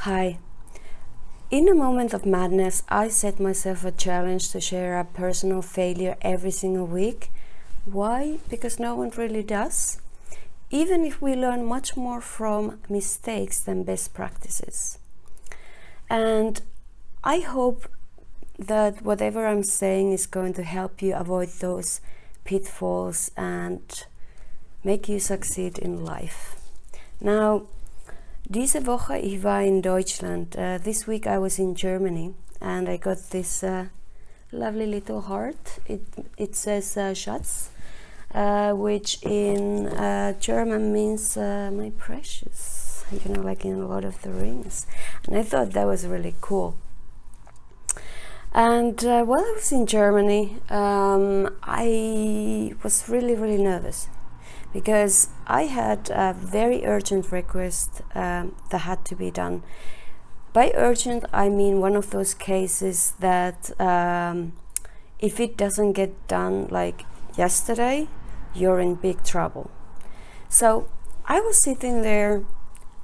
Hi. In a moment of madness, I set myself a challenge to share a personal failure every single week. Why? Because no one really does. Even if we learn much more from mistakes than best practices. And I hope that whatever I'm saying is going to help you avoid those pitfalls and make you succeed in life. Now, diese Woche ich war in Deutschland. This week I was in Germany and I got this lovely little heart. It says Schatz, which in German means my precious, like in Lord of the Rings. And I thought that was really cool. And while I was in Germany, I was really nervous because I had a very urgent request that had to be done. By urgent, I mean one of those cases that if it doesn't get done like yesterday, you're in big trouble. So I was sitting there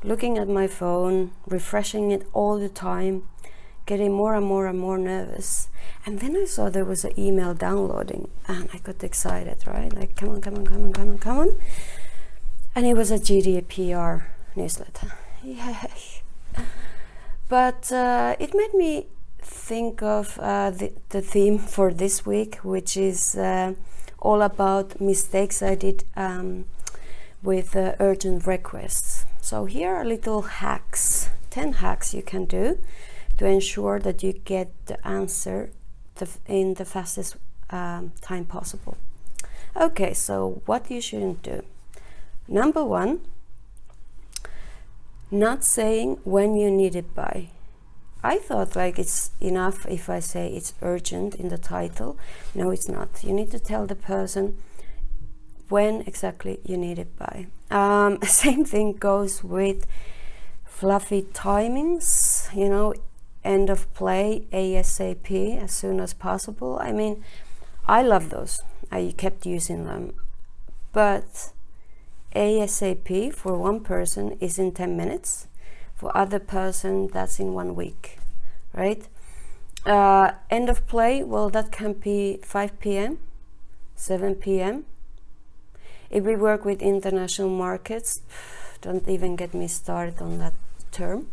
looking at my phone, refreshing it all the time, getting more and more nervous. And then I saw there was an email downloading and I got excited, right? Like, come on. And it was a GDPR newsletter. Yay. But it made me think of the theme for this week, which is all about mistakes I did with urgent requests. So here are little hacks, 10 hacks you can do to ensure that you get the answer in the fastest time possible. Okay, so what you shouldn't do. Number 1, not saying when you need it by. I thought like it's enough if I say it's urgent in the title. No, it's not. You need to tell the person when exactly you need it by. Same thing goes with fluffy timings, end of play ASAP, as soon as possible. I mean, I love those. I kept using them. But ASAP for one person is in 10 minutes. For other person, that's in 1 week, right? End of play, well, that can be 5 p.m., 7 p.m. If we work with international markets, don't even get me started on that term.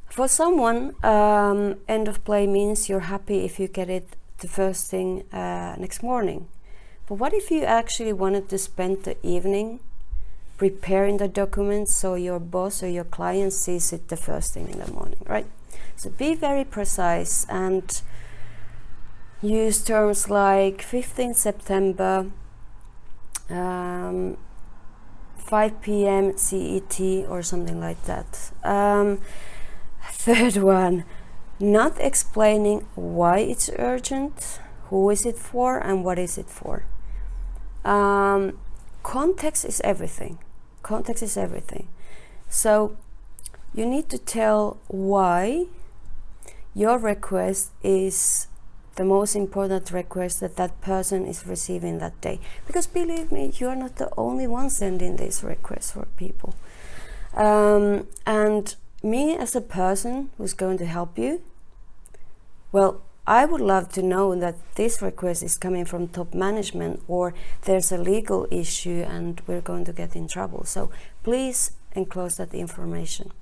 For someone, end of play means you're happy if you get it the first thing next morning. But what if you actually wanted to spend the evening preparing the documents so your boss or your client sees it the first thing in the morning, right? So be very precise and use terms like 15th September, 5 p.m. CET or something like that. Third one, not explaining why it's urgent, who is it for, and what is it for. Context is everything. Context is everything. So you need to tell why your request is the most important request that person is receiving that day. Because believe me, you are not the only one sending these requests for people. And me as a person who's going to help you, well, I would love to know that this request is coming from top management or there's a legal issue and we're going to get in trouble. So please enclose that information.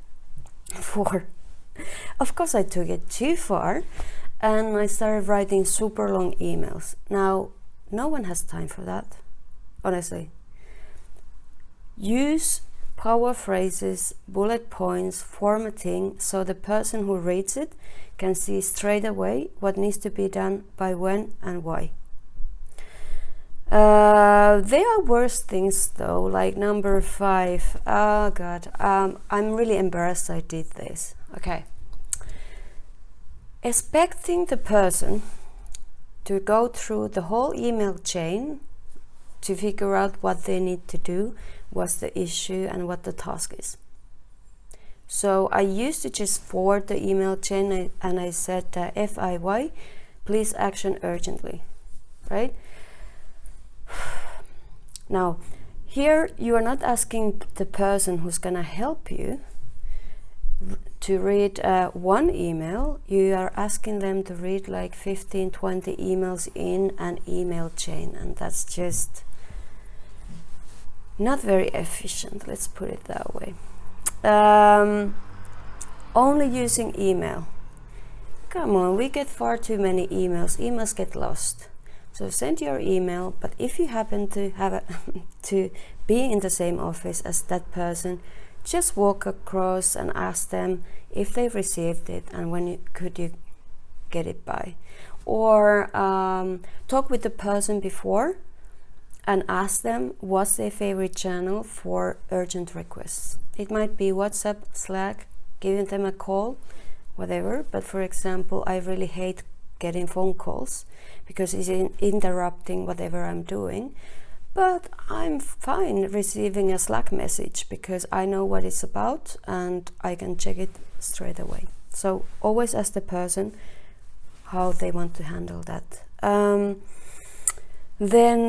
4, of course I took it too far and I started writing super long emails. Now, no one has time for that, honestly. Use power phrases, bullet points, formatting, so the person who reads it can see straight away what needs to be done by when and why. There are worse things though, like number 5. Oh God, I'm really embarrassed I did this. Okay. Expecting the person to go through the whole email chain to figure out what they need to do, what's the issue and what the task is. So I used to just forward the email chain and I said FIY, please action urgently, right? Now, here you are not asking the person who's gonna help you to read one email, you are asking them to read like 15, 20 emails in an email chain, and that's just not very efficient, let's put it that way. Only using email. Come on, we get far too many emails. Emails get lost. So send your email, but if you happen to have to be in the same office as that person, just walk across and ask them if they received it and when could you get it by. Or talk with the person before and ask them what's their favorite channel for urgent requests. It might be WhatsApp, Slack, giving them a call, whatever. But for example, I really hate getting phone calls because it's interrupting whatever I'm doing. But I'm fine receiving a Slack message because I know what it's about and I can check it straight away. So always ask the person how they want to handle that. Then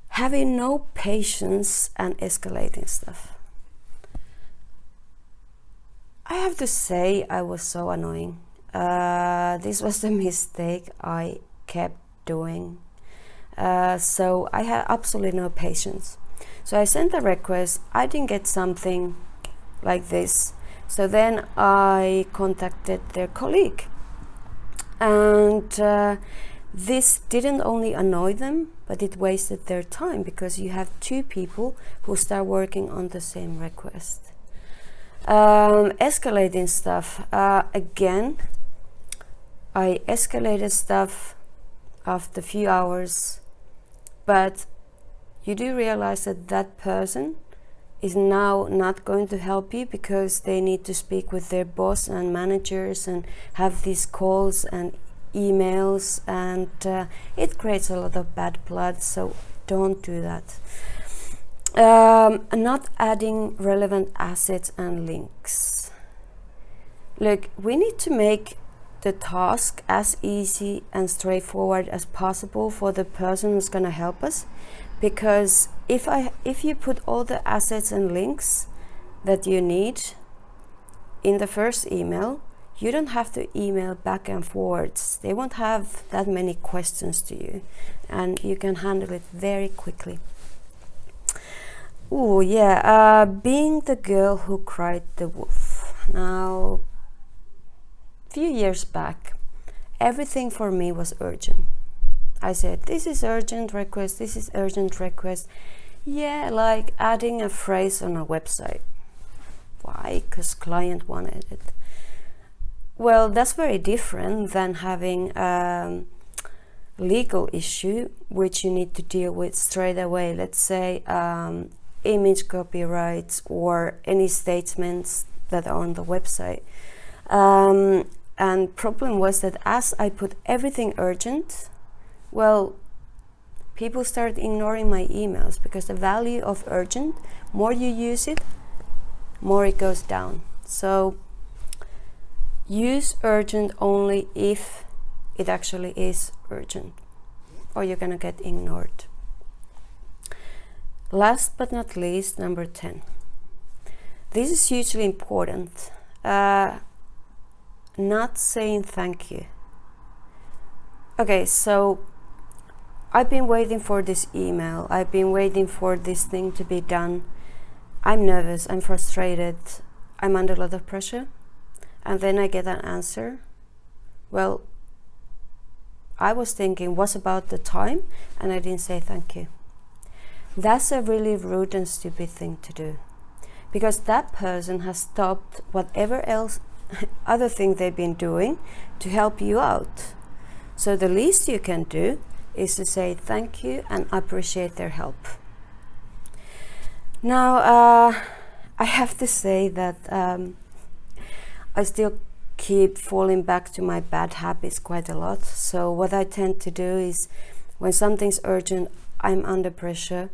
having no patience and escalating stuff. I have to say I was so annoying. This was the mistake I kept doing. So I had absolutely no patience. So I sent a request, I didn't get something like this. So then I contacted their colleague. And this didn't only annoy them, but it wasted their time because you have two people who start working on the same request. Escalating stuff. Again, I escalated stuff after a few hours, but you do realize that that person is now not going to help you because they need to speak with their boss and managers and have these calls and emails, and it creates a lot of bad blood, so don't do that. Not adding relevant assets and links. Look, we need to make the task as easy and straightforward as possible for the person who's going to help us, because if you put all the assets and links that you need in the first email, you don't have to email back and forwards. They won't have that many questions to you, and you can handle it very quickly. Oh yeah, being the girl who cried the wolf. Now, a few years back, everything for me was urgent. I said, this is urgent request, this is urgent request. Yeah, like adding a phrase on a website. Why? Because client wanted it. Well, that's very different than having a legal issue which you need to deal with straight away. Let's say image copyrights or any statements that are on the website. And problem was that as I put everything urgent, well, people start ignoring my emails because the value of urgent, more you use it, more it goes down. So use urgent only if it actually is urgent, or you're gonna get ignored. Last but not least, number 10. This is hugely important. Not saying thank you. Okay, so I've been waiting for this email. I've been waiting for this thing to be done. I'm nervous, I'm frustrated, I'm under a lot of pressure. And then I get an answer. Well, I was thinking, what's about the time? And I didn't say thank you. That's a really rude and stupid thing to do, because that person has stopped whatever else, other thing they've been doing to help you out. So the least you can do is to say thank you and appreciate their help. Now, I have to say that I still keep falling back to my bad habits quite a lot. So what I tend to do is when something's urgent, I'm under pressure,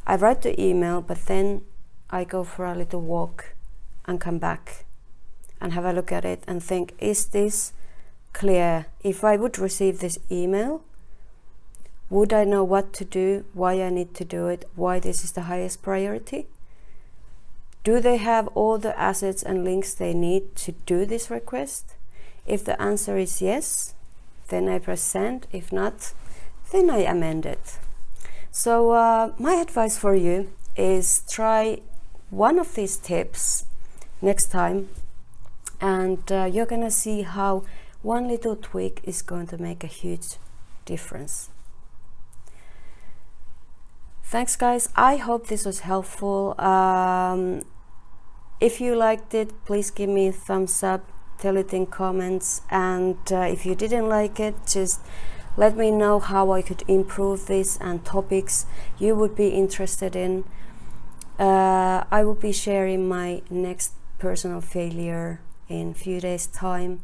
I write the email, but then I go for a little walk and come back and have a look at it and think, is this clear? If I would receive this email, would I know what to do, why I need to do it, why this is the highest priority? Do they have all the assets and links they need to do this request? If the answer is yes, then I press send. If not, then I amend it. So my advice for you is try one of these tips next time, and you're gonna see how one little tweak is going to make a huge difference. Thanks guys, I hope this was helpful. If you liked it, please give me a thumbs up, tell it in comments, and if you didn't like it, just let me know how I could improve this and topics you would be interested in. I will be sharing my next personal failure in a few days time.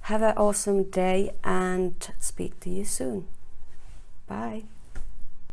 Have an awesome day and speak to you soon. Bye.